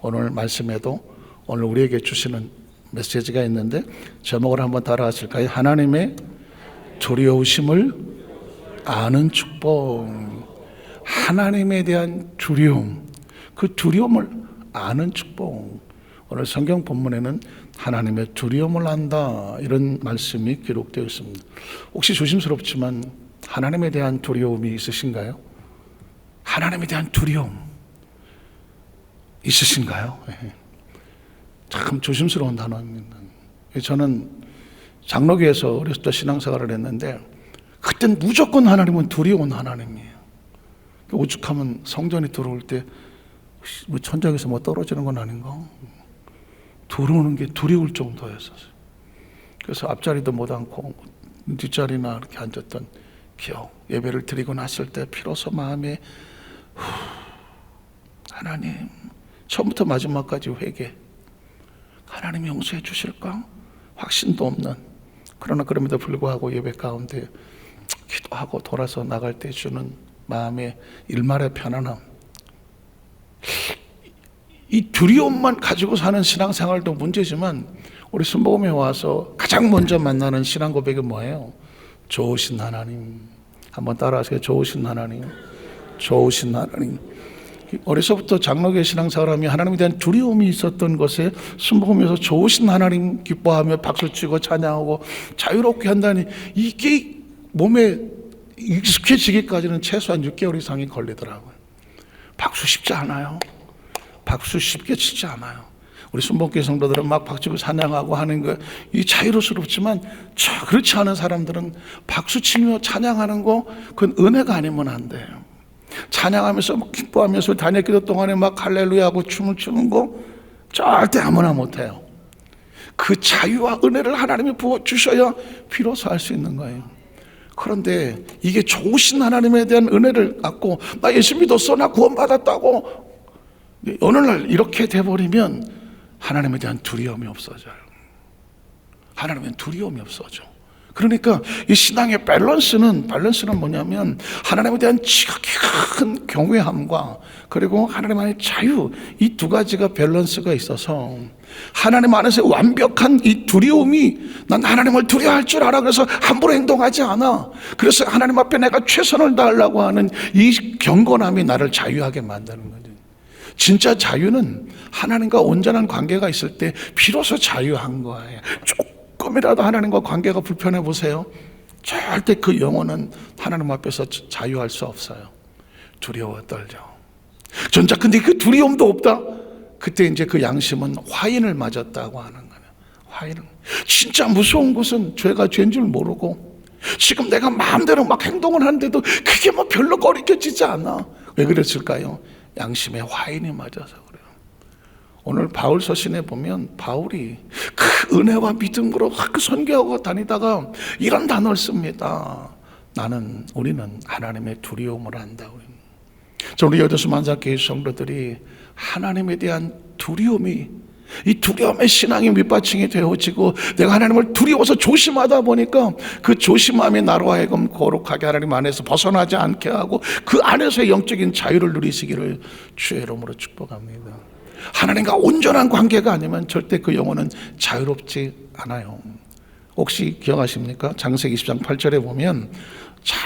오늘 말씀에도 오늘 우리에게 주시는 메시지가 있는데 제목을 한번 따라 하실까요? 하나님의 두려우심을 아는 축복. 하나님에 대한 두려움, 그 두려움을 아는 축복. 오늘 성경 본문에는 하나님의 두려움을 안다 이런 말씀이 기록되어 있습니다. 혹시 조심스럽지만 하나님에 대한 두려움이 있으신가요? 하나님에 대한 두려움 있으신가요? 참 조심스러운 단어입니다. 저는 장로교에서 어렸을 때 신앙생활을 했는데 그땐 무조건 하나님은 두려운 하나님이에요. 오죽하면 성전에 들어올 때 뭐 천장에서 뭐 떨어지는 건 아닌가? 들어오는 게 두려울 정도였었어요. 그래서 앞자리도 못 앉고 뒷자리나 이렇게 앉았던 기억. 예배를 드리고 났을 때 비로소 마음에 하나님 처음부터 마지막까지 회개. 하나님이 용서해 주실까? 확신도 없는, 그러나 그럼에도 불구하고 예배 가운데 기도하고 돌아서 나갈 때 주는 마음의 일말의 편안함. 이 두려움만 가지고 사는 신앙생활도 문제지만 우리 순복음에 와서 가장 먼저 만나는 신앙 고백이 뭐예요? 좋으신 하나님. 한번 따라하세요. 좋으신 하나님. 좋으신 하나님. 어려서부터 장로교회 신앙생활하며 하나님에 대한 두려움이 있었던 것에 순복음에서 좋으신 하나님 기뻐하며 박수치고 찬양하고 자유롭게 한다니, 이게 몸에 익숙해지기까지는 최소한 6개월 이상이 걸리더라고요. 박수 쉽지 않아요. 박수 쉽게 치지 않아요. 우리 순복음교회 성도들은 막 박수치고 찬양하고 하는 거 이 자유롭지만 그렇지 않은 사람들은 박수치며 찬양하는 거 그건 은혜가 아니면 안 돼요. 찬양하면서 막 기뻐하면서 단역 기도 동안에 막 할렐루야 하고 춤을 추는 거 절대 아무나 못해요. 그 자유와 은혜를 하나님이 부어주셔야 비로소 할 수 있는 거예요. 그런데 이게 좋으신 하나님에 대한 은혜를 갖고 나 예수 믿었어, 나 구원받았다고 어느 날 이렇게 돼버리면 하나님에 대한 두려움이 없어져요. 하나님에 대한 두려움이 없어져. 그러니까 이 신앙의 밸런스는 뭐냐면 하나님에 대한 지극히 큰 경외함과 그리고 하나님의 자유, 이 두 가지가 밸런스가 있어서 하나님 안에서 완벽한 이 두려움이, 난 하나님을 두려워할 줄 알아, 그래서 함부로 행동하지 않아, 그래서 하나님 앞에 내가 최선을 다하려고 하는 이 경건함이 나를 자유하게 만드는 거죠. 진짜 자유는 하나님과 온전한 관계가 있을 때 비로소 자유한 거예요. 조금이라도 하나님과 관계가 불편해 보세요. 절대 그 영혼은 하나님 앞에서 자유할 수 없어요. 두려워 떨죠. 전자 근데 그 두려움도 없다. 그때 이제 그 양심은 화인을 맞았다고 하는 거예요. 화인을. 진짜 무서운 것은 죄가 죄인 줄 모르고 지금 내가 마음대로 막 행동을 하는데도 그게 뭐 별로 거리껴지지 않아. 왜 그랬을까요? 양심의 화인이 맞아서 그래요. 오늘 바울 서신에 보면 바울이 그 은혜와 믿음으로 선교하고 다니다가 이런 단어를 씁니다. 우리는 하나님의 두려움을 안다. 우리 여도수 만사교회 성도들이 하나님에 대한 두려움이, 이 두려움의 신앙이 밑받침이 되어지고 내가 하나님을 두려워서 조심하다 보니까 그 조심함이 나로 하여금 거룩하게 하나님 안에서 벗어나지 않게 하고 그 안에서의 영적인 자유를 누리시기를 주의 이름으로 축복합니다. 하나님과 온전한 관계가 아니면 절대 그 영혼은 자유롭지 않아요. 혹시 기억하십니까? 창세기 20장 8절에 보면,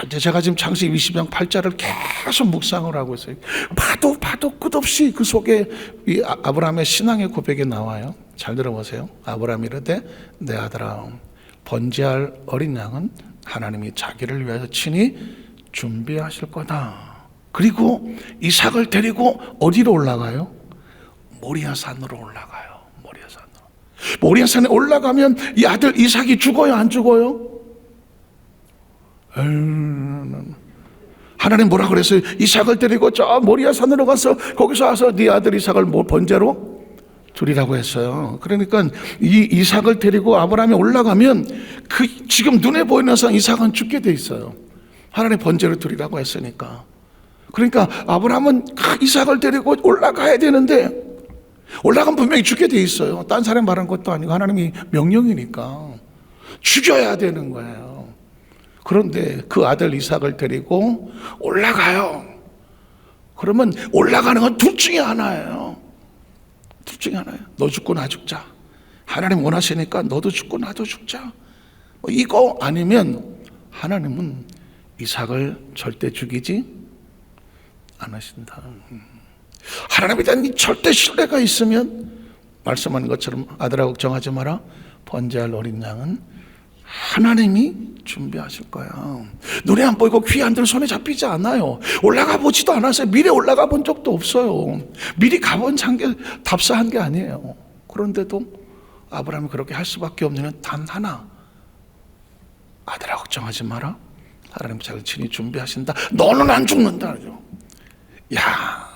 제가 지금 창세기 20장 8절을 계속 묵상을 하고 있어요. 봐도 끝없이 그 속에 이 아브라함의 신앙의 고백이 나와요. 잘 들어보세요. 아브라함이 이르되 내 아들아, 번제할 어린 양은 하나님이 자기를 위하여 친히 준비하실 거다. 그리고 이삭을 데리고 어디로 올라가요? 모리아산으로 올라가요. 모리아산에 올라가면 이 아들 이삭이 죽어요, 안 죽어요? 하나님 뭐라 그랬어요? 이삭을 데리고 저 모리아산으로 가서 거기서 와서 네 아들 이삭을 번제로 드리라고 했어요. 그러니까 이 이삭을 데리고 아브라함이 올라가면 그 지금 눈에 보이는 상 이삭은 죽게 돼 있어요. 하나님 번제로 드리라고 했으니까. 그러니까 아브라함은 이삭을 데리고 올라가야 되는데 올라가면 분명히 죽게 돼 있어요. 딴 사람 말한 것도 아니고 하나님이 명령이니까 죽여야 되는 거예요. 그런데 그 아들 이삭을 데리고 올라가요. 그러면 올라가는 건 둘 중에 하나예요. 중에 하나예요. 너 죽고 나 죽자. 하나님 원하시니까 너도 죽고 나도 죽자. 이거 아니면 하나님은 이삭을 절대 죽이지 않으신다. 하나님에 대한 이 절대 신뢰가 있으면 말씀하는 것처럼 아들아 걱정하지 마라. 번제할 어린 양은 하나님이 준비하실 거야. 눈에 안 보이고 귀에 안 들어 손에 잡히지 않아요. 올라가 보지도 않았어요. 미리 올라가 본 적도 없어요. 미리 가본 게 답사한 게 아니에요. 그런데도 아브라함이 그렇게 할 수밖에 없는 이유는 단 하나. 아들아 걱정하지 마라. 하나님 자기 친히 준비하신다. 너는 안 죽는다. 야,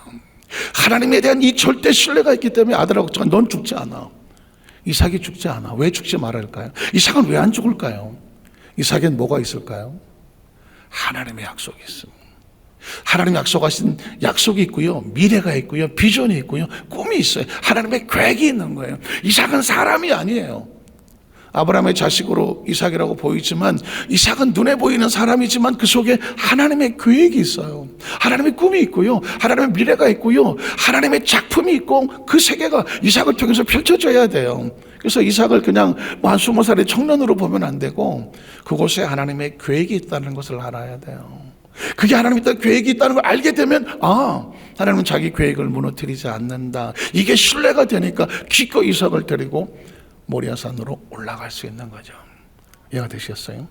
하나님에 대한 이 절대 신뢰가 있기 때문에 아들아 걱정하지 마. 넌 죽지 않아. 이삭이 죽지 않아. 왜 죽지 말할까요? 이삭은 왜 안 죽을까요? 이삭엔 뭐가 있을까요? 하나님의 약속이 있습니다. 하나님 약속하신 약속이 있고요, 미래가 있고요, 비전이 있고요, 꿈이 있어요. 하나님의 계획이 있는 거예요. 이삭은 사람이 아니에요. 아브라함의 자식으로 이삭이라고 보이지만 이삭은 눈에 보이는 사람이지만 그 속에 하나님의 계획이 있어요. 하나님의 꿈이 있고요, 하나님의 미래가 있고요, 하나님의 작품이 있고 그 세계가 이삭을 통해서 펼쳐져야 돼요. 그래서 이삭을 그냥 한 20살의 청년으로 보면 안 되고 그곳에 하나님의 계획이 있다는 것을 알아야 돼요. 그게 하나님의 계획이 있다는 걸 알게 되면 하나님은 자기 계획을 무너뜨리지 않는다. 이게 신뢰가 되니까 기꺼이 이삭을 데리고 모리아산으로 올라갈 수 있는 거죠. 이해가 되셨어요?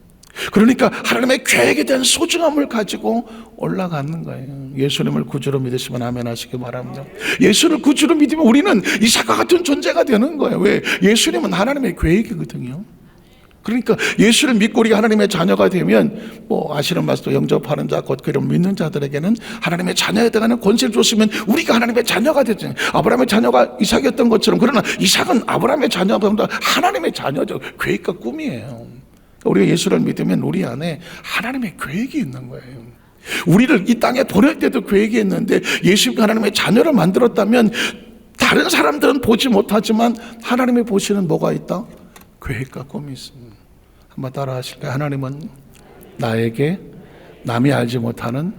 그러니까 하나님의 계획에 대한 소중함을 가지고 올라가는 거예요. 예수님을 구주로 믿으시면 아멘 하시기 바랍니다. 예수를 구주로 믿으면 우리는 이삭과 같은 존재가 되는 거예요. 왜? 예수님은 하나님의 계획이거든요. 그러니까 예수를 믿고 우리가 하나님의 자녀가 되면 아시는 말씀도 영접하는 자 곧 그를 믿는 자들에게는 하나님의 자녀에 대한 권세를 줬으면 우리가 하나님의 자녀가 되죠. 아브라함의 자녀가 이삭이었던 것처럼. 그러나 이삭은 아브라함의 자녀보다 하나님의 자녀죠. 계획과 꿈이에요. 우리가 예수를 믿으면 우리 안에 하나님의 계획이 있는 거예요. 우리를 이 땅에 보낼 때도 계획이 있는데 예수가 하나님의 자녀를 만들었다면 다른 사람들은 보지 못하지만 하나님이 보시는 뭐가 있다? 계획과 꿈이 있습니다. 한번 따라 하실까요? 하나님은 나에게 남이 알지 못하는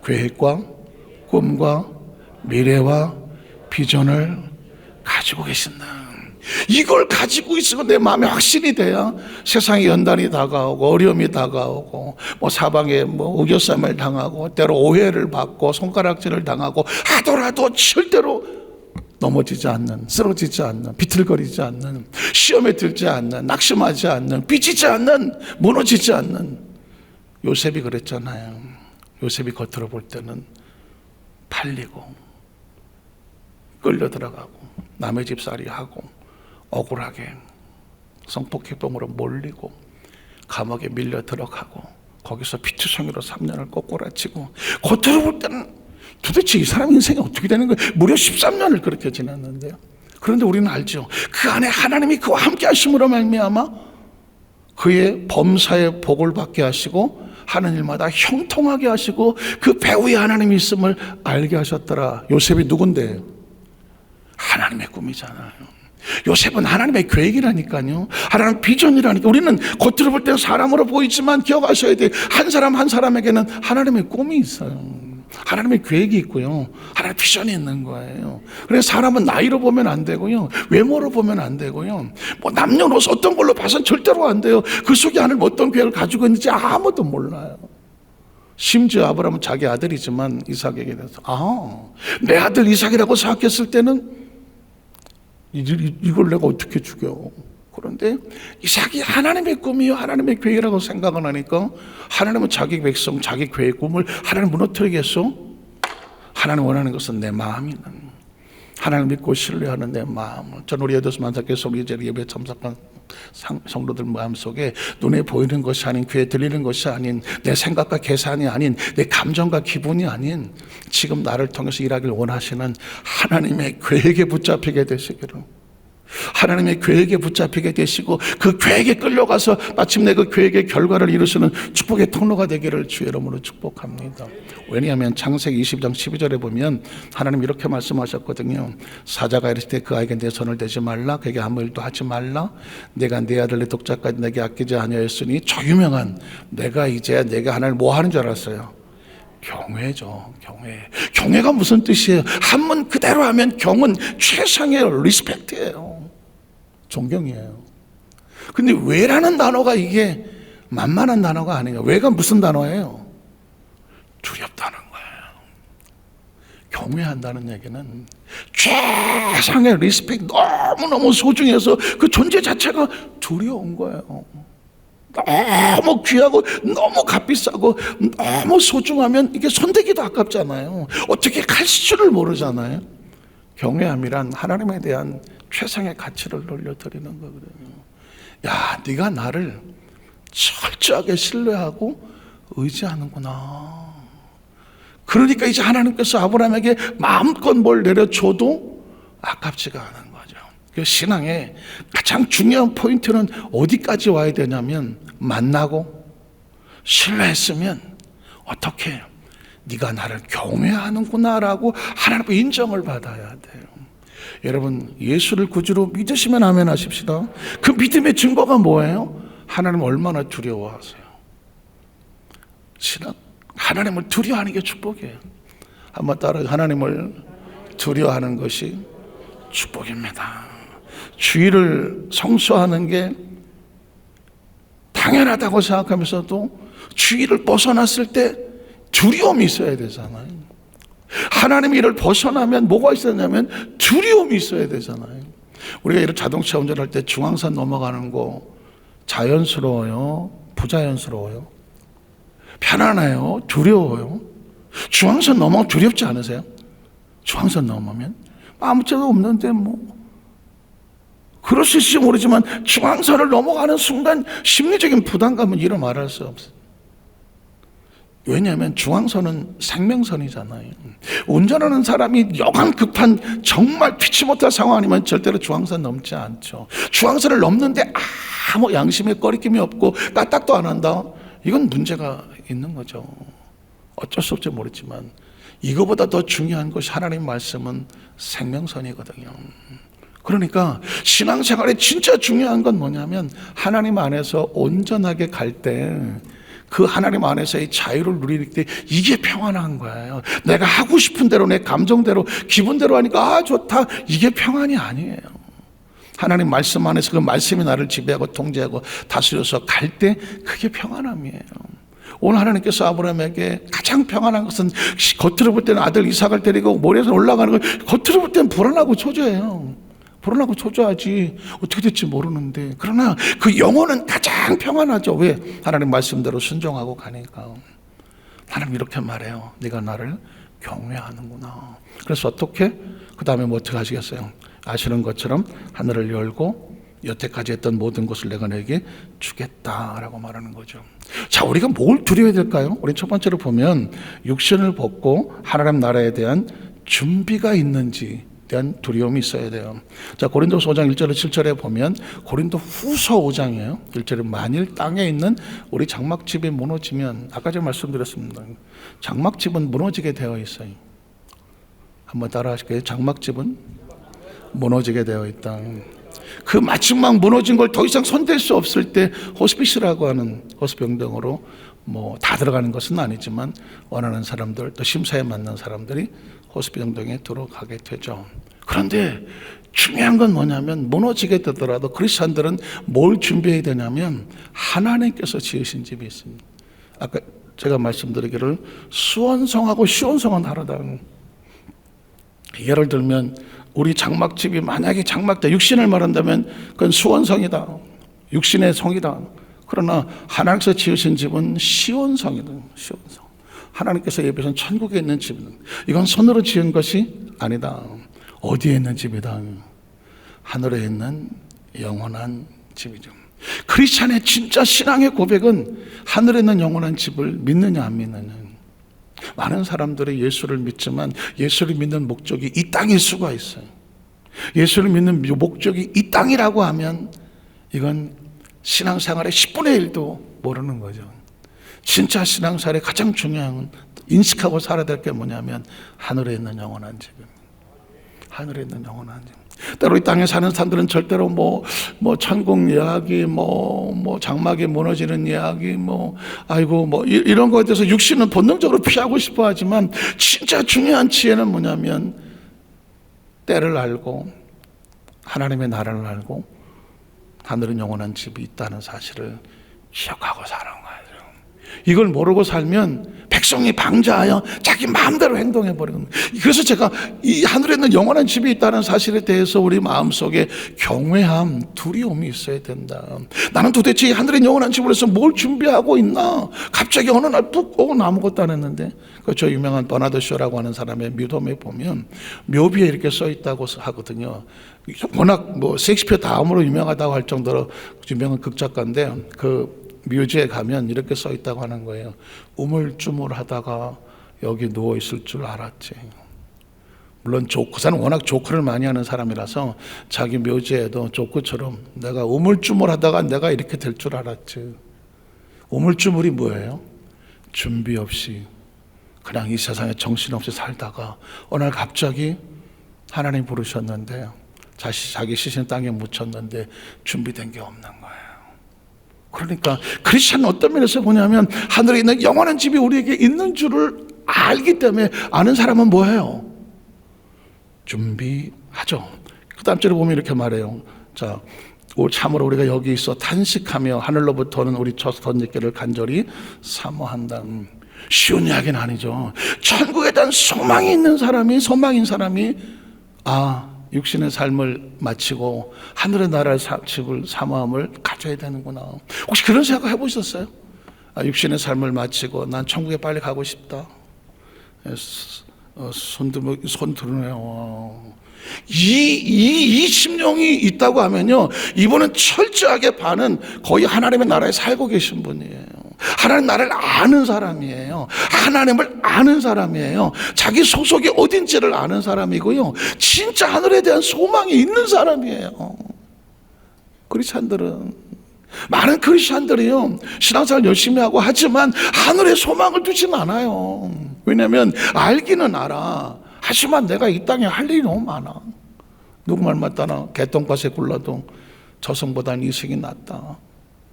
계획과 꿈과 미래와 비전을 가지고 계신다. 이걸 가지고 있으면 내 마음에 확신이 돼야 세상에 연단이 다가오고 어려움이 다가오고 사방에 우겨쌈을 당하고 때로 오해를 받고 손가락질을 당하고 하더라도 절대로 넘어지지 않는, 쓰러지지 않는, 비틀거리지 않는, 시험에 들지 않는, 낙심하지 않는, 삐지지 않는, 무너지지 않는. 요셉이 그랬잖아요. 요셉이 겉으로 볼 때는 팔리고 끌려 들어가고 남의 집살이 하고 억울하게 성폭행범으로 몰리고 감옥에 밀려 들어가고 거기서 피투성이로 3년을 꼬꼬라치고 겉으로 볼 때는 도대체 이 사람 인생이 어떻게 되는 거예요? 무려 13년을 그렇게 지났는데요. 그런데 우리는 알죠. 그 안에 하나님이 그와 함께 하심으로 말미암아 그의 범사의 복을 받게 하시고 하는 일마다 형통하게 하시고 그 배후에 하나님이 있음을 알게 하셨더라. 요셉이 누군데? 하나님의 꿈이잖아요. 요셉은 하나님의 계획이라니까요. 하나님의 비전이라니까. 우리는 겉으로 볼 때는 사람으로 보이지만 기억하셔야 돼요. 한 사람 한 사람에게는 하나님의 꿈이 있어요. 하나님의 계획이 있고요, 하나님의 비전이 있는 거예요. 그래서 사람은 나이로 보면 안 되고요, 외모로 보면 안 되고요, 남녀노소 어떤 걸로 봐서는 절대로 안 돼요. 그 속에 하나님 어떤 계획을 가지고 있는지 아무도 몰라요. 심지어 아브라함은 자기 아들이지만 이삭에게 대해서 내 아들 이삭이라고 생각했을 때는 이걸 내가 어떻게 죽여? 그런데 이삭이 하나님의 꿈이요, 하나님의 계획이라고 생각을 하니까 하나님은 자기 백성, 자기 계획, 꿈을 하나님 무너뜨리겠어? 하나님 원하는 것은 내 마음이다. 하나님 믿고 신뢰하는 내 마음. 전 우리 여덟 만사께서 우리 이제 예배 참석한 성도들 마음속에 눈에 보이는 것이 아닌, 귀에 들리는 것이 아닌, 내 생각과 계산이 아닌, 내 감정과 기분이 아닌 지금 나를 통해서 일하길 원하시는 하나님의 계획에 붙잡히게 되시기를, 하나님의 계획에 붙잡히게 되시고 그 계획에 끌려가서 마침내 그 계획의 결과를 이루시는 축복의 통로가 되기를 주의 이름으로 축복합니다. 왜냐하면 창세기 20장 12절에 보면 하나님 이렇게 말씀하셨거든요. 사자가 이르시되 그 아이에게 내 손을 대지 말라, 그에게 아무 일도 하지 말라. 내가 내 아들 내 독자까지 내게 아끼지 아니하였으니 저 유명한 내가 하나님 뭐 하는 줄 알았어요? 경외죠. 경외가 무슨 뜻이에요? 한문 그대로 하면 경은 최상의 리스펙트예요. 존경이에요. 근데 왜라는 단어가 이게 만만한 단어가 아니에요. 왜가 무슨 단어예요? 두렵다는 거예요. 경외한다는 얘기는 최상의 리스펙트, 너무너무 소중해서 그 존재 자체가 두려운 거예요. 너무 귀하고 너무 값비싸고 너무 소중하면 이게 손대기도 아깝잖아요. 어떻게 갈 줄을 모르잖아요. 경외함이란 하나님에 대한 최상의 가치를 돌려드리는 거거든요. 야, 네가 나를 철저하게 신뢰하고 의지하는구나. 그러니까 이제 하나님께서 아브라함에게 마음껏 뭘 내려줘도 아깝지가 않은 거죠. 그 신앙의 가장 중요한 포인트는 어디까지 와야 되냐면, 만나고 신뢰했으면 어떻게 네가 나를 경외하는구나라고 하나님의 인정을 받아야 돼요. 여러분, 예수를 구주로 믿으시면 아멘 하십시다. 그 믿음의 증거가 뭐예요? 하나님을 얼마나 두려워하세요? 신앙, 하나님을 두려워하는 게 축복이에요. 한번 따라, 하나님을 두려워하는 것이 축복입니다. 주의를 성수하는 게 당연하다고 생각하면서도 주의를 벗어났을 때 두려움이 있어야 되잖아요. 하나님의 일을 벗어나면 뭐가 있었냐면 두려움이 있어야 되잖아요. 우리가 이런 자동차 운전할 때 중앙선 넘어가는 거 자연스러워요? 부자연스러워요? 편안해요? 두려워요? 중앙선 넘어가면 두렵지 않으세요? 중앙선 넘으면 아무 죄도 없는데 그럴 수 있을지 모르지만 중앙선을 넘어가는 순간 심리적인 부담감은 이루 말할 수 없어요. 왜냐하면 중앙선은 생명선이잖아요. 운전하는 사람이 여간 급한 정말 피치 못할 상황 아니면 절대로 중앙선 넘지 않죠. 중앙선을 넘는데 아무 양심의 꺼리낌이 없고 까딱도 안 한다? 이건 문제가 있는 거죠. 어쩔 수 없지 모르지만 이거보다 더 중요한 것이 하나님 말씀은 생명선이거든요. 그러니까 신앙생활에 진짜 중요한 건 뭐냐면 하나님 안에서 온전하게 갈 때 그 하나님 안에서의 자유를 누릴 때 이게 평안한 거예요. 내가 하고 싶은 대로 내 감정대로 기분대로 하니까 좋다, 이게 평안이 아니에요. 하나님 말씀 안에서 그 말씀이 나를 지배하고 통제하고 다스려서 갈 때 그게 평안함이에요. 오늘 하나님께서 아브라함에게 가장 평안한 것은 겉으로 볼 때는 아들 이삭을 데리고 모래에서 올라가는 거, 겉으로 볼 때는 불안하고 초조해요. 불안하고 초조하지, 어떻게 될지 모르는데. 그러나 그 영혼은 가장 평안하죠. 왜? 하나님 말씀대로 순종하고 가니까. 하나님 이렇게 말해요. 네가 나를 경외하는구나. 그래서 어떻게? 그 다음에 뭐 어떻게 하시겠어요? 아시는 것처럼 하늘을 열고 여태까지 했던 모든 것을 내가 너에게 주겠다라고 말하는 거죠. 자, 우리가 뭘 두려워야 될까요? 우리 첫 번째로 보면 육신을 벗고 하나님 나라에 대한 준비가 있는지 대한 두려움이 있어야 돼요. 자, 고린도서 5장 1절에 7절에 보면 고린도 후서 5장이에요. 1절에 만일 땅에 있는 우리 장막집이 무너지면, 아까 제가 말씀드렸습니다. 장막집은 무너지게 되어 있어요. 한번 따라 하실게요. 장막집은 무너지게 되어 있다. 그 마지막 무너진 걸 더 이상 손댈 수 없을 때 호스피스라고 하는 호스병동으로 다 들어가는 것은 아니지만 원하는 사람들, 또 심사에 맞는 사람들이 호스병동에 들어가게 되죠. 그런데 중요한 건 뭐냐면 무너지게 되더라도 크리스찬들은 뭘 준비해야 되냐면 하나님께서 지으신 집이 있습니다. 아까 제가 말씀드리기를 수원성하고 시온성은 다르다. 예를 들면 우리 장막집이 만약에 장막다 육신을 말한다면 그건 수원성이다, 육신의 성이다. 그러나 하나님께서 지으신 집은 시온성이다. 시온성. 하나님께서 예비하신 천국에 있는 집은, 이건 손으로 지은 것이 아니다. 어디에 있는 집이다? 하늘에 있는 영원한 집이죠. 크리스찬의 진짜 신앙의 고백은 하늘에 있는 영원한 집을 믿느냐 안 믿느냐. 많은 사람들이 예수를 믿지만 예수를 믿는 목적이 이 땅일 수가 있어요. 예수를 믿는 목적이 이 땅이라고 하면 이건 신앙생활의 10분의 1도 모르는 거죠. 진짜 신앙생활의 가장 중요한 건 인식하고 살아야 될 게 뭐냐면 하늘에 있는 영원한 집입니다. 하늘에 있는 영원한 집. 때로 이 땅에 사는 사람들은 절대로 뭐 천국 이야기, 장막이 무너지는 이야기, 아이고, 이런 거에 대해서 육신은 본능적으로 피하고 싶어 하지만 진짜 중요한 지혜는 뭐냐면 때를 알고 하나님의 나라를 알고 하늘은 영원한 집이 있다는 사실을 기억하고 사는 거예요. 이걸 모르고 살면 백성이 방자하여 자기 마음대로 행동해버리는 거예요. 그래서 제가 이 하늘에 있는 영원한 집이 있다는 사실에 대해서 우리 마음속에 경외함, 두려움이 있어야 된다. 나는 도대체 이 하늘의 영원한 집을 위해서 뭘 준비하고 있나? 갑자기 어느 날 푹 오고 아무것도 안 했는데, 저 유명한 버나드 쇼라고 하는 사람의 뮤덤에 보면 묘비에 이렇게 써 있다고 하거든요. 워낙 셰익스피어 다음으로 유명하다고 할 정도로 유명한 극작가인데, 그 묘지에 가면 이렇게 써 있다고 하는 거예요. 우물쭈물하다가 여기 누워 있을 줄 알았지. 물론 그 사람은 워낙 조크를 많이 하는 사람이라서 자기 묘지에도 조크처럼 내가 우물쭈물하다가 내가 이렇게 될 줄 알았지. 우물쭈물이 뭐예요? 준비 없이 그냥 이 세상에 정신없이 살다가 어느 날 갑자기 하나님 부르셨는데 자기 시신 땅에 묻혔는데 준비된 게 없는 거예요. 그러니까 크리스천은 어떤 면에서 보냐면 하늘에 있는 영원한 집이 우리에게 있는 줄을 알기 때문에 아는 사람은 뭐예요? 준비하죠. 그 다음 절에 보면 이렇게 말해요. 자, 참으로 우리가 여기 있어 탄식하며 하늘로부터는 우리 첫 덧입기를 간절히 사모한다. 쉬운 이야기는 아니죠. 천국에 대한 소망이 있는 사람이, 소망인 사람이 육신의 삶을 마치고 하늘의 나라의 집을 사모함을 가져야 되는구나. 혹시 그런 생각 해보셨어요? 육신의 삶을 마치고 난 천국에 빨리 가고 싶다. 손 들으네요. 이 심령이 있다고 하면요, 이분은 철저하게 반은 거의 하나님의 나라에 살고 계신 분이에요. 하나님 나라를 아는 사람이에요. 하나님을 아는 사람이에요. 자기 소속이 어딘지를 아는 사람이고요, 진짜 하늘에 대한 소망이 있는 사람이에요. 크리스찬들은, 많은 크리스찬들이요, 신앙생활 열심히 하고 하지만 하늘에 소망을 두진 않아요. 왜냐하면 알기는 알아. 하지만 내가 이 땅에 할 일이 너무 많아. 누구 말 맞다나 개똥밭에 굴러도 저승보다는 이승이 낫다.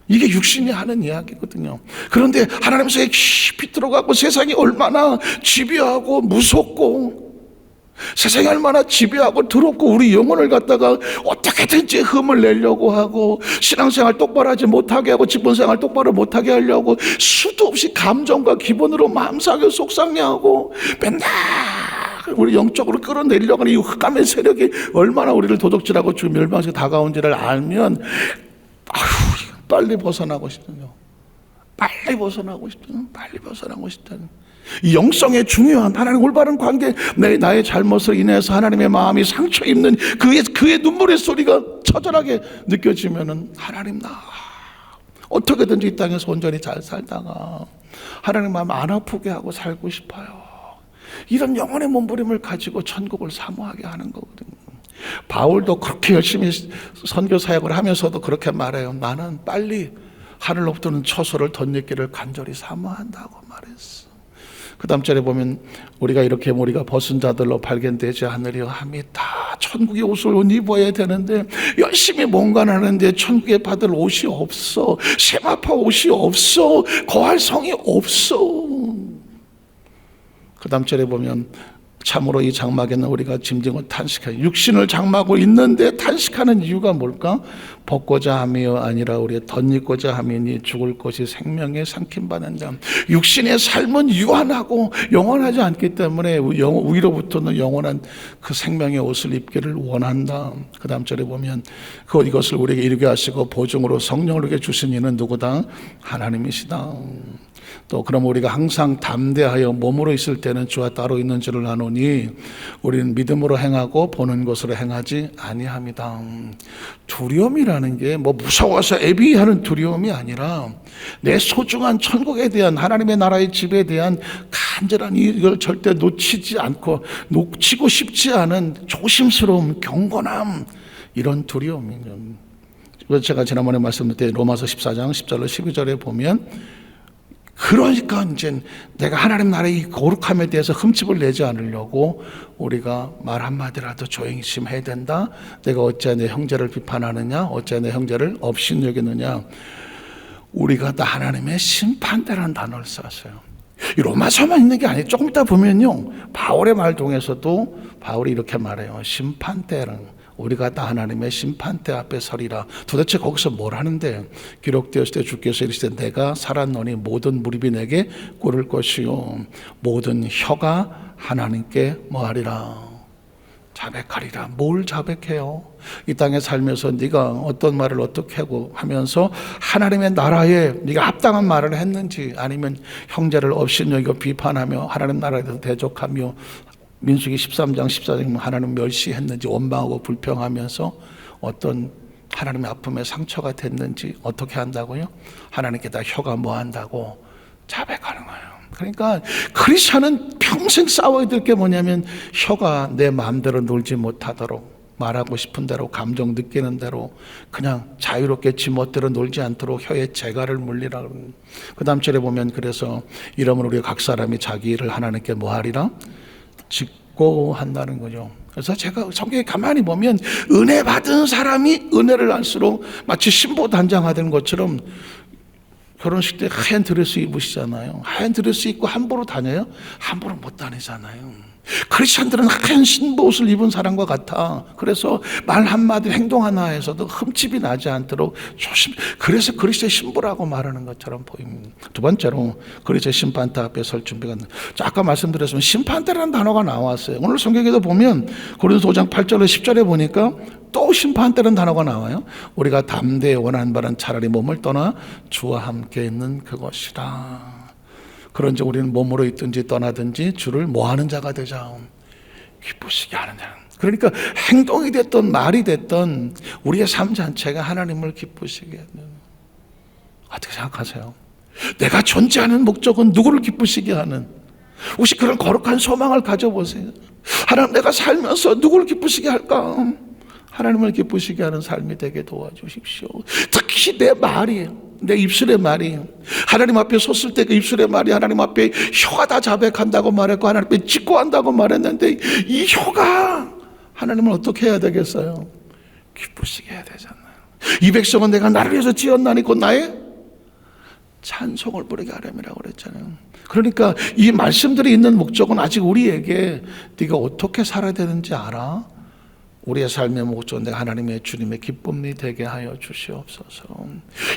이게 육신이 하는 이야기거든요. 그런데 하나님 속에 깊이 들어가고 세상이 얼마나 집요하고 무섭고 세상이 얼마나 집요하고 더럽고 우리 영혼을 갖다가 어떻게든지 흠을 내려고 하고 신앙생활 똑바로 하지 못하게 하고 직분생활 똑바로 못하게 하려고 수도 없이 감정과 기본으로 마음상하게 속상해하고 맨날 우리 영적으로 끌어내려고 하는 이 흑암의 세력이 얼마나 우리를 도둑질하고 지금 멸망에 다가온지를 알면 빨리 벗어나고 싶군요. 빨리 벗어나고 싶다는 이 영성의 중요한 하나님 올바른 관계, 나의 잘못으로 인해서 하나님의 마음이 상처 입는 그의 눈물의 소리가 처절하게 느껴지면은 하나님 나 어떻게든지 이 땅에서 온전히 잘 살다가 하나님 마음 안 아프게 하고 살고 싶어요. 이런 영혼의 몸부림을 가지고 천국을 사모하게 하는 거거든요. 바울도 그렇게 열심히 선교 사역을 하면서도 그렇게 말해요. 나는 빨리 하늘로부터는 처소를 덧입기를 간절히 사모한다고 말했어. 그 다음 절에 보면 우리가 이렇게 우리가 벗은 자들로 발견되지 않으려 함이 다 천국의 옷을 옷 입어야 되는데 열심히 뭔가 하는데 천국에 받을 옷이 없어. 세마파 옷이 없어. 거할 성이 없어. 그 다음 절에 보면 참으로 이 장막에는 우리가 짐지고 탄식하여 육신을 장막하고 있는데 탄식하는 이유가 뭘까? 벗고자 함이요 아니라 우리의 덧입고자 함이니 죽을 것이 생명에 삼킴받는 자. 육신의 삶은 유한하고 영원하지 않기 때문에 위로부터는 영원한 그 생명의 옷을 입기를 원한다. 그 다음 절에 보면 이것을 우리에게 이루게 하시고 보증으로 성령을 우리에게 주신 이는 누구다? 하나님이시다. 또 그럼 우리가 항상 담대하여 몸으로 있을 때는 주와 따로 있는 줄을 아노니 우리는 믿음으로 행하고 보는 것으로 행하지 아니함이다. 두려움이라는 게 무서워서 애비하는 두려움이 아니라 내 소중한 천국에 대한 하나님의 나라의 집에 대한 간절한 이걸 절대 놓치고 싶지 않은 조심스러움, 경건함, 이런 두려움이죠. 제가 지난번에 말씀드린 로마서 14장 10절로 12절에 보면 그러니까 이제 내가 하나님 나라의 이 거룩함에 대해서 흠집을 내지 않으려고 우리가 말 한마디라도 조용히 있으면 된다. 내가 어찌 내 형제를 비판하느냐, 어찌 내 형제를 업신여기느냐. 우리가 다 하나님의 심판대라는 단어를 썼어요. 이 로마서만 있는 게 아니에요. 조금 이따 보면요, 바울의 말 중에서도 바울이 이렇게 말해요. 심판대는 우리가 다 하나님의 심판대 앞에 서리라. 도대체 거기서 뭘 하는데? 기록되었을 때 주께서 이르시되 내가 살았노니 모든 무릎이 내게 꿇을 것이요 모든 혀가 하나님께 뭐하리라? 자백하리라. 뭘 자백해요? 이 땅에 살면서 네가 어떤 말을 어떻게 하고 하면서 하나님의 나라에 네가 합당한 말을 했는지, 아니면 형제를 업신여기고 비판하며 하나님 나라에 대해서 대적하며 민수기 13장 14장 하나님 멸시했는지, 원망하고 불평하면서 어떤 하나님의 아픔에 상처가 됐는지 어떻게 한다고요? 하나님께 다 혀가 뭐 한다고? 자백하는 거예요. 그러니까 크리스천은 평생 싸워야 될 게 뭐냐면 혀가 내 마음대로 놀지 못하도록, 말하고 싶은 대로, 감정 느끼는 대로 그냥 자유롭게 지멋대로 놀지 않도록 혀에 재갈을 물리라. 그 다음 절에 보면 그래서 이러므로 우리 각 사람이 자기 일을 하나님께 뭐 하리라? 짓고 한다는 거죠. 그래서 제가 성경에 가만히 보면 은혜 받은 사람이 은혜를 알수록 마치 신부 단장하던 것처럼 결혼식 때 하얀 드레스 입으시잖아요. 하얀 드레스 입고 함부로 다녀요? 함부로 못 다니잖아요. 크리스천들은 하얀 신부 옷을 입은 사람과 같아. 그래서 말 한마디 행동 하나에서도 흠집이 나지 않도록 조심. 그래서 그리스도의 신부라고 말하는 것처럼 보입니다. 두 번째로 그리스도의 심판대 앞에 설 준비가. 자, 아까 말씀드렸지만 심판대라는 단어가 나왔어요. 오늘 성경에도 보면 고린도서 5장 8절에 10절에 보니까 또 심판대라는 단어가 나와요. 우리가 담대히 원하는 바는 차라리 몸을 떠나 주와 함께 있는 그것이라. 그런즉 우리는 몸으로 있든지 떠나든지 주를 뭐하는 자가 되자. 기쁘시게 하는 자. 그러니까 행동이 됐던 말이 됐던 우리의 삶 자체가 하나님을 기쁘시게 하는. 어떻게 생각하세요? 내가 존재하는 목적은 누구를 기쁘시게 하는? 혹시 그런 거룩한 소망을 가져보세요. 하나님, 내가 살면서 누구를 기쁘시게 할까? 하나님을 기쁘시게 하는 삶이 되게 도와주십시오. 특히 내 말이, 내 입술의 말이 하나님 앞에 섰을 때 그 입술의 말이 하나님 앞에 혀가 다 자백한다고 말했고 하나님 앞에 직고한다고 말했는데, 이 혀가 하나님을 어떻게 해야 되겠어요? 기쁘시게 해야 되잖아요. 이 백성은 내가 나를 위해서 지었나니 곧 나의 찬송을 부르게 하려니라고 그랬잖아요. 그러니까 이 말씀들이 있는 목적은 아직 우리에게 네가 어떻게 살아야 되는지 알아? 우리의 삶의 목적은 내가 하나님의 주님의 기쁨이 되게 하여 주시옵소서.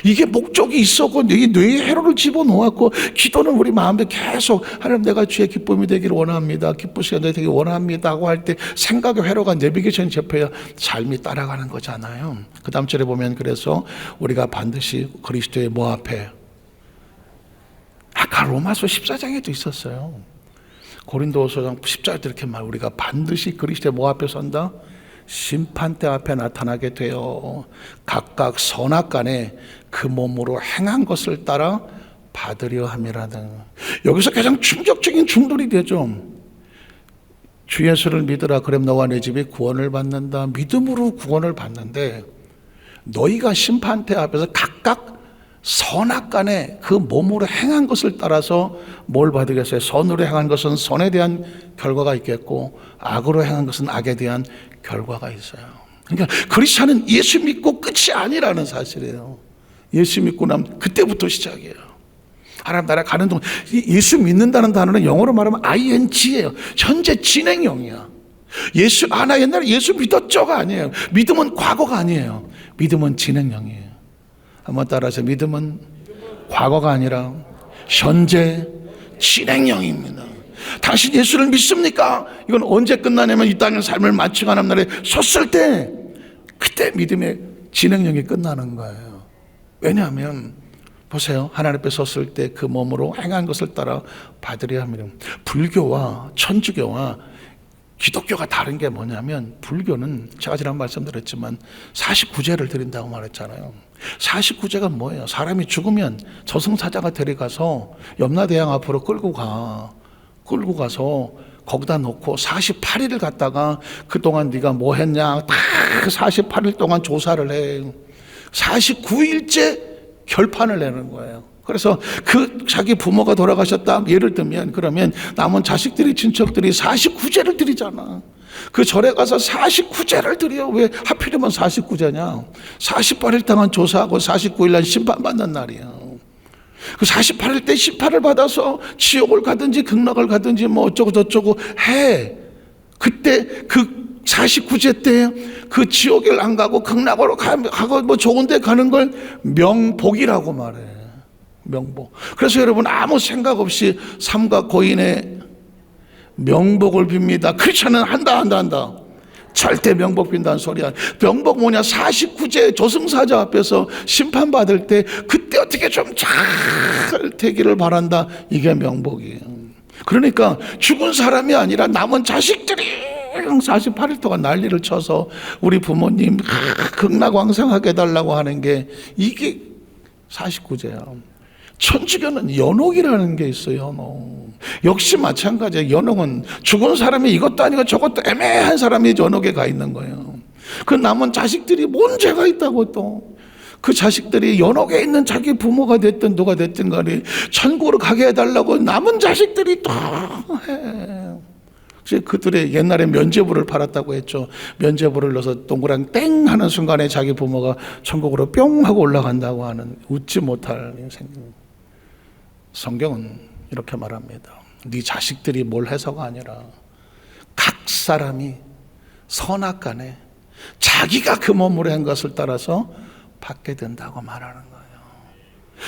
이게 목적이 있었고 이 뇌에 회로를 집어넣었고, 기도는 우리 마음에 계속 하나님 내가 주의 기쁨이 되기를 원합니다, 기쁘시게 되기를 원합니다 하고 할 때 생각의 회로가 내비게이션 접해야 삶이 따라가는 거잖아요. 그 다음 절에 보면 그래서 우리가 반드시 그리스도의 뭐 앞에, 아까 로마서 14장에도 있었어요. 고린도서 10장에도 이렇게 말, 우리가 반드시 그리스도의 뭐 앞에 선다? 심판대 앞에 나타나게 되어 각각 선악간에 그 몸으로 행한 것을 따라 받으려 함이라는. 여기서 가장 충격적인 충돌이 되죠. 주 예수를 믿으라 그럼 너와 내 집이 구원을 받는다. 믿음으로 구원을 받는데 너희가 심판대 앞에서 각각 선악간에 그 몸으로 행한 것을 따라서 뭘 받으겠어요? 선으로 행한 것은 선에 대한 결과가 있겠고, 악으로 행한 것은 악에 대한 결과가 있어요. 그러니까 크리스찬은 예수 믿고 끝이 아니라는 사실이에요. 예수 믿고 나면 그때부터 시작이에요. 하나님 나라 가는 동안. 예수 믿는다는 단어는 영어로 말하면 ing예요. 현재 진행형이야. 나 옛날에 예수 믿었죠가 아니에요. 믿음은 과거가 아니에요. 믿음은 진행형이에요. 한번 따라서, 믿음은 과거가 아니라 현재 진행형입니다. 당신 예수를 믿습니까? 이건 언제 끝나냐면 이 땅의 삶을 마치고 하는 날에 섰을 때, 그때 믿음의 진행형이 끝나는 거예요. 왜냐하면 보세요, 하나님 앞에 섰을 때 그 몸으로 행한 것을 따라 받으려 합니다. 불교와 천주교와 기독교가 다른 게 뭐냐면, 불교는 제가 지난 말씀드렸지만 49제를 드린다고 말했잖아요. 49제가 뭐예요? 사람이 죽으면 저승사자가 데려가서 염라대왕 앞으로 끌고 가서 거기다 놓고 48일을 갔다가 그동안 네가 뭐 했냐 다 48일 동안 조사를 해. 49일째 결판을 내는 거예요. 그래서 그 자기 부모가 돌아가셨다 예를 들면, 그러면 남은 자식들이, 친척들이 49제를 드리잖아. 그 절에 가서 49제를 드려. 왜 하필이면 49제냐? 48일 동안 조사하고 49일 날 심판받는 날이야. 그 48일 때 심판을 받아서 지옥을 가든지 극락을 가든지 뭐 어쩌고 저쩌고 해. 그때 그 49제 때 그 지옥을 안 가고 극락으로 가고 뭐 좋은 데 가는 걸 명복이라고 말해. 명복. 그래서 여러분, 아무 생각 없이 삼가 고인의 명복을 빕니다. 크리스천은 한다. 절대 명복 빈다는 소리야. 명복 뭐냐? 49제 조승사자 앞에서 심판받을 때 그때 어떻게 좀 잘 되기를 바란다. 이게 명복이에요. 그러니까 죽은 사람이 아니라 남은 자식들이 48일 동안 난리를 쳐서 우리 부모님 극락왕생하게 해달라고 하는 게 이게 49제야. 천주교는 연옥이라는 게 있어요. 연옥. 역시 마찬가지예요. 연옥은 죽은 사람이 이것도 아니고 저것도 애매한 사람이 연옥에 가 있는 거예요. 그 남은 자식들이 뭔 죄가 있다고 또. 그 자식들이 연옥에 있는 자기 부모가 됐든 누가 됐든 간에 천국으로 가게 해달라고 남은 자식들이 다 해. 그들의 옛날에 면죄부를 팔았다고 했죠. 면죄부를 넣어서 동그랑 땡 하는 순간에 자기 부모가 천국으로 뿅 하고 올라간다고 하는 웃지 못할 생각. 성경은 이렇게 말합니다. 네 자식들이 뭘 해서가 아니라 각 사람이 선악간에 자기가 그 몸으로 한 것을 따라서 받게 된다고 말하는 거예요.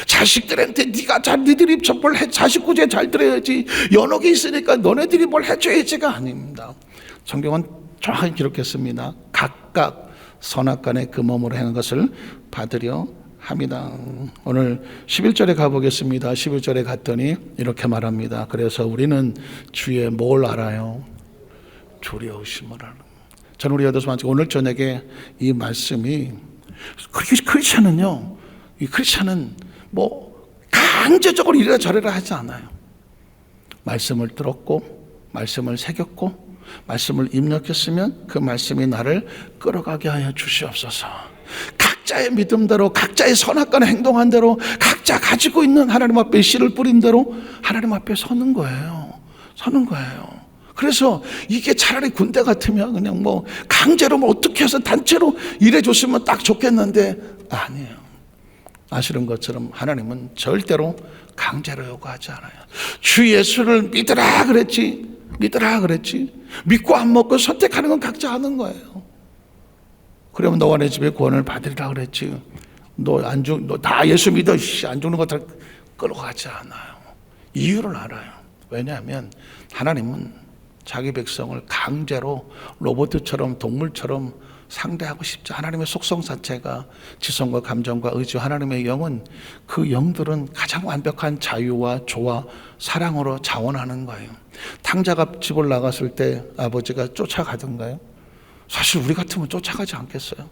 자식들한테 니들이 뭘 해, 자식구제 잘 들어야지, 연옥이 있으니까 너네들이 뭘 해줘야지가 아닙니다. 성경은 정확히 기록했습니다. 각각 선악간에 그 몸으로 행한 것을 받으려 합니다. 오늘 11절에 가보겠습니다. 11절에 갔더니 이렇게 말합니다. 그래서 우리는 주의 뭘 알아요? 두려우심을 알아요. 저는 우리 여도서 오늘 저녁에 이 말씀이, 크리스천은요, 이 크리스천은 뭐 강제적으로 이래라 저래라 하지 않아요. 말씀을 들었고 말씀을 새겼고 말씀을 입력했으면 그 말씀이 나를 끌어가게 하여 주시옵소서. 각자의 믿음대로, 각자의 선악간에 행동한 대로, 각자 가지고 있는 하나님 앞에 씨를 뿌린 대로 하나님 앞에 서는 거예요. 그래서 이게 차라리 군대 같으면 그냥 뭐 강제로 뭐 어떻게 해서 단체로 일해줬으면 딱 좋겠는데 아니에요. 아시는 것처럼 하나님은 절대로 강제로 요구하지 않아요. 주 예수를 믿으라 그랬지. 믿고 안 먹고 선택하는 건 각자 하는 거예요. 그러면 너와 내 집에 구원을 받으리라 그랬지. 너 다 예수 믿어. 안 죽는 거 다 끌어가지 않아요. 이유를 알아요. 왜냐하면 하나님은 자기 백성을 강제로 로봇처럼 동물처럼 상대하고 싶지. 하나님의 속성 자체가 지성과 감정과 의지, 하나님의 영은 그 영들은 가장 완벽한 자유와 조화, 사랑으로 자원하는 거예요. 탕자가 집을 나갔을 때 아버지가 쫓아가던가요? 사실 우리 같으면 쫓아가지 않겠어요?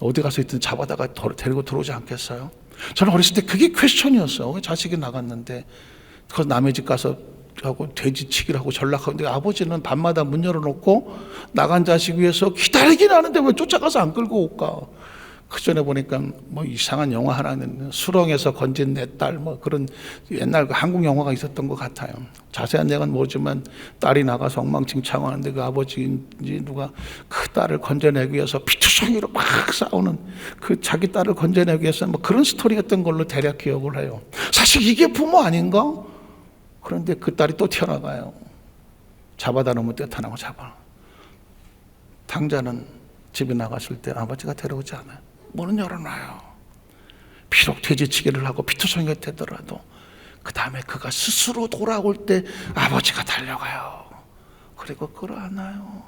어디 가서 있든 잡아다가 데리고 들어오지 않겠어요? 저는 어렸을 때 그게 퀘스천이었어요. 자식이 나갔는데 그 남의 집 가서 하고 돼지치기를 하고 전락하는데 아버지는 밤마다 문 열어놓고 나간 자식 위해서 기다리긴 하는데 왜 쫓아가서 안 끌고 올까? 그 전에 보니까 뭐 이상한 영화 하나는 수렁에서 건진 내 딸 뭐 그런 옛날 그 한국 영화가 있었던 것 같아요. 자세한 내용은 모르지만 딸이 나가서 엉망진창하는데 그 아버지인지 누가 그 딸을 건져내기 위해서 피투성이로 막 싸우는 그 자기 딸을 건져내기 위해서 뭐 그런 스토리였던 걸로 대략 기억을 해요. 사실 이게 부모 아닌가? 그런데 그 딸이 또 튀어나가요. 잡아다 놓으면 떼타나고 잡아. 탕자는 집에 나갔을 때 아버지가 데려오지 않아요. 문은 열어놔요. 비록 돼지치기를 하고 피투성이가 되더라도 그 다음에 그가 스스로 돌아올 때 아버지가 달려가요. 그리고 끌어안아요.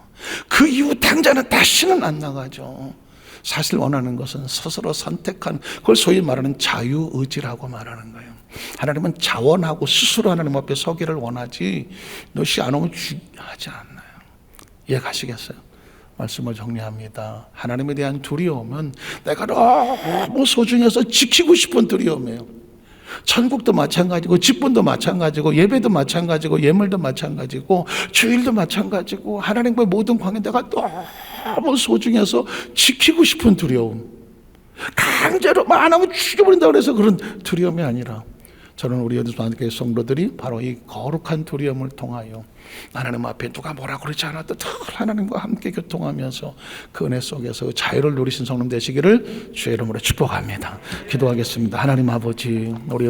그 이후 탕자는 다시는 안 나가죠. 사실 원하는 것은 스스로 선택한, 그걸 소위 말하는 자유의지라고 말하는 거예요. 하나님은 자원하고 스스로 하나님 앞에 서기를 원하지 너시 안 오면 하지 않나요? 이해 가시겠어요? 말씀을 정리합니다. 하나님에 대한 두려움은 내가 너무 소중해서 지키고 싶은 두려움이에요. 천국도 마찬가지고 직분도 마찬가지고 예배도 마찬가지고 예물도 마찬가지고 주일도 마찬가지고 하나님과의 모든 관계 내가 너무 소중해서 지키고 싶은 두려움. 강제로 안 하면 죽여버린다고 해서 그런 두려움이 아니라, 저는 우리 여기서 성도들이 바로 이 거룩한 두려움을 통하여 하나님 앞에 누가 뭐라 그러지 않아도 늘 하나님과 함께 교통하면서 그 은혜 속에서 자유를 누리신 성도 되시기를 주의 이름으로 축복합니다. 기도하겠습니다. 하나님 아버지, 우리